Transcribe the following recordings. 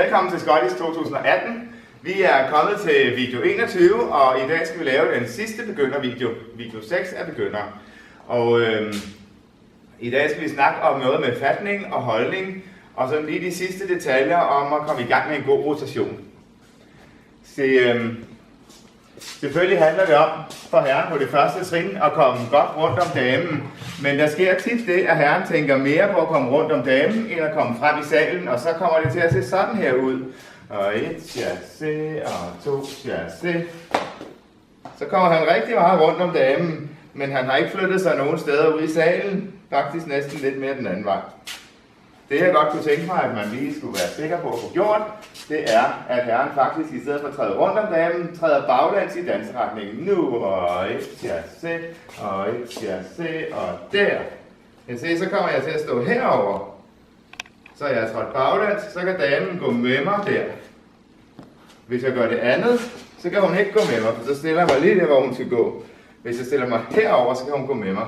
Velkommen til Scotties 2018. Vi er kommet til video 21, og i dag skal vi lave den sidste begyndervideo. Video 6 er begynder. Og i dag skal vi snakke om noget med fatning og holdning, og så lige de sidste detaljer om at komme i gang med en god rotation. Selvfølgelig handler det om for herren på det første trin at komme godt rundt om damen, men der sker tit det, at herren tænker mere på at komme rundt om damen, end at komme frem i salen, og så kommer det til at se sådan her ud. Og 1 chassé, og 2 chassé. Så kommer han rigtig meget rundt om damen, men han har ikke flyttet sig nogen steder ud i salen, faktisk næsten lidt mere den anden vej. Det jeg godt kunne tænke mig, at man lige skulle være sikker på at få gjort, det er, at herren faktisk i stedet for at træde rundt om damen, træder baglæns i danseretningen. Nu, og 1 chassé, og 1 chassé, og der. Jeg ser, så kommer jeg til at stå herover. Så er jeg trådt baglæns, så kan damen gå med mig der. Hvis jeg gør det andet, så kan hun ikke gå med mig, for så stiller jeg mig lige der, hvor hun skal gå. Hvis jeg stiller mig herover, så kan hun gå med mig.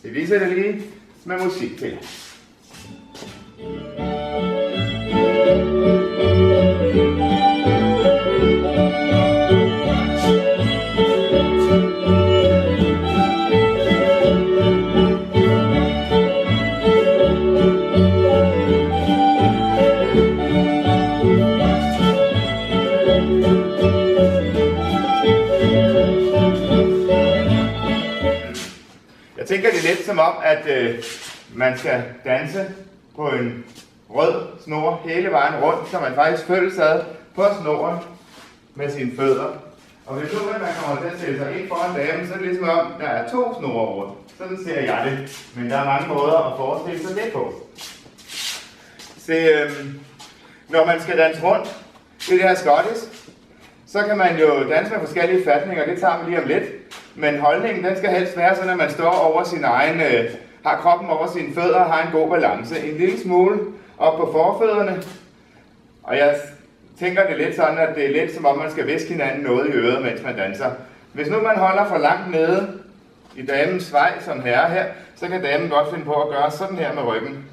Det viser det lige med musik til. Jeg tænker det lidt som om, at man skal danse på en rød snor hele vejen rundt, så man faktisk følger sig på snoren med sine fødder. Og hvis nu man kommer til at stille sig ind foran damen, så er det ligesom om, der er 2 snore rundt. Sådan ser jeg det, men der er mange måder at forestille sig det på. Se, når man skal danse rundt i det her Scotties, så kan man jo danse med forskellige fatninger, det tager man lige om lidt. Men holdningen, den skal helst være sådan, at man står over sin egen, har kroppen over sine fødder og har en god balance. En lille smule op på forfødderne. Og jeg tænker det lidt sådan, at det er lidt som om man skal viske hinanden noget i øret, mens man danser. Hvis nu man holder for langt nede i damens vej, som herre her, så kan damen godt finde på at gøre sådan her med ryggen.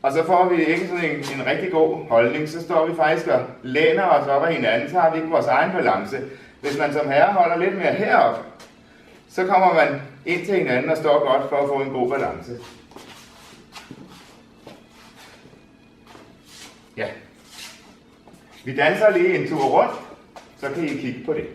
Og så får vi ikke sådan en rigtig god holdning, så står vi faktisk og læner os op ad hinanden, så har vi ikke vores egen balance. Hvis man som herre holder lidt mere herop, så kommer man ind til hinanden og står godt for at få en god balance. Ja. Vi danser lige en tur rundt, så kan I kigge på det.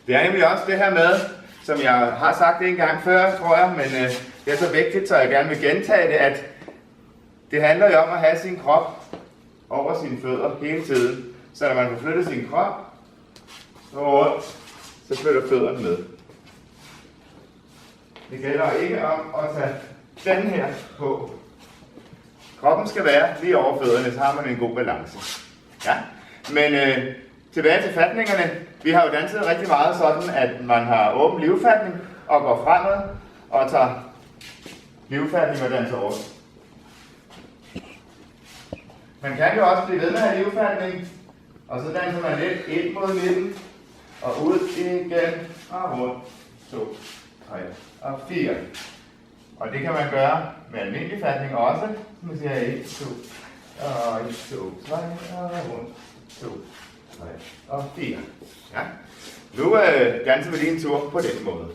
Det er nemlig også det her med, som jeg har sagt det en gang før, tror jeg, men det er så vigtigt, så jeg gerne vil gentage det, at det handler jo om at have sin krop over sine fødder hele tiden. Så når man får flyttet sin krop rundt, så flytter fødderne med. Det gælder ikke om at tage den her på. Kroppen skal være lige over fødderne, så har man en god balance. Ja, men tilbage til fatningerne. Vi har jo danset rigtig meget sådan, at man har åben livfatning og går fremad og tager livfatning og danser rundt. Man kan jo også blive ved med at have livfatning, og så danser man lidt ind mod midten og ud igen og rundt. 2, 3 og 4. Og det kan man gøre med almindelig fatning også. Så man siger 1, 2 og 1, 2, 3 og rundt. 2, 3 og 4. Ja. Nu danser vi lige en tur på den måde.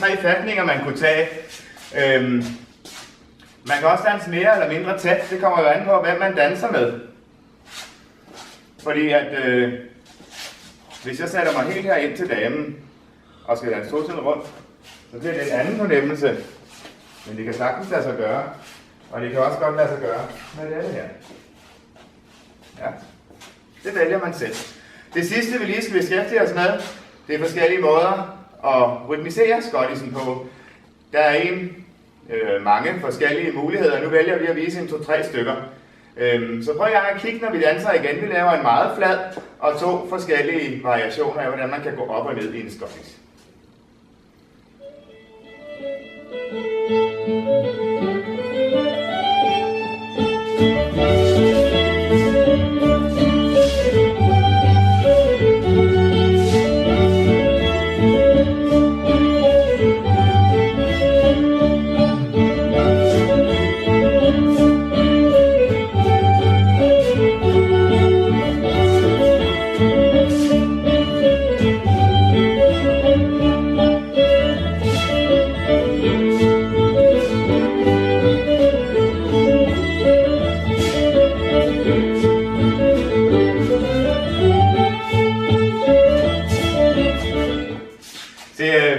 3 fatninger, man kunne tage. Man kan også danse mere eller mindre tæt. Det kommer jo an på, hvem man danser med. Fordi at hvis jeg sætter mig helt her ind til damen og skal danse totiden rundt, så bliver det en anden fornemmelse. Men det kan sagtens lade sig gøre. Og det kan også godt lade sig gøre med det her. Ja, det vælger man selv. Det sidste, vi lige skal beskæftige os med, det er forskellige måder at rytmisere skottisen på. Der er mange forskellige muligheder. Nu vælger vi at vise 2-3 stykker. Så prøv at kigge, når vi danser igen. Vi laver en meget flad og 2 forskellige variationer af, hvordan man kan gå op og ned i en skottis.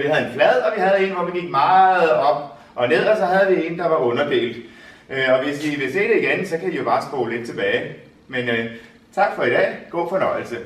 Vi havde en flad, og vi havde en, hvor vi gik meget op og ned, og så havde vi en, der var underdelt. Og hvis I vil se det igen, så kan I jo bare spole lidt tilbage. Men tak for i dag. God fornøjelse.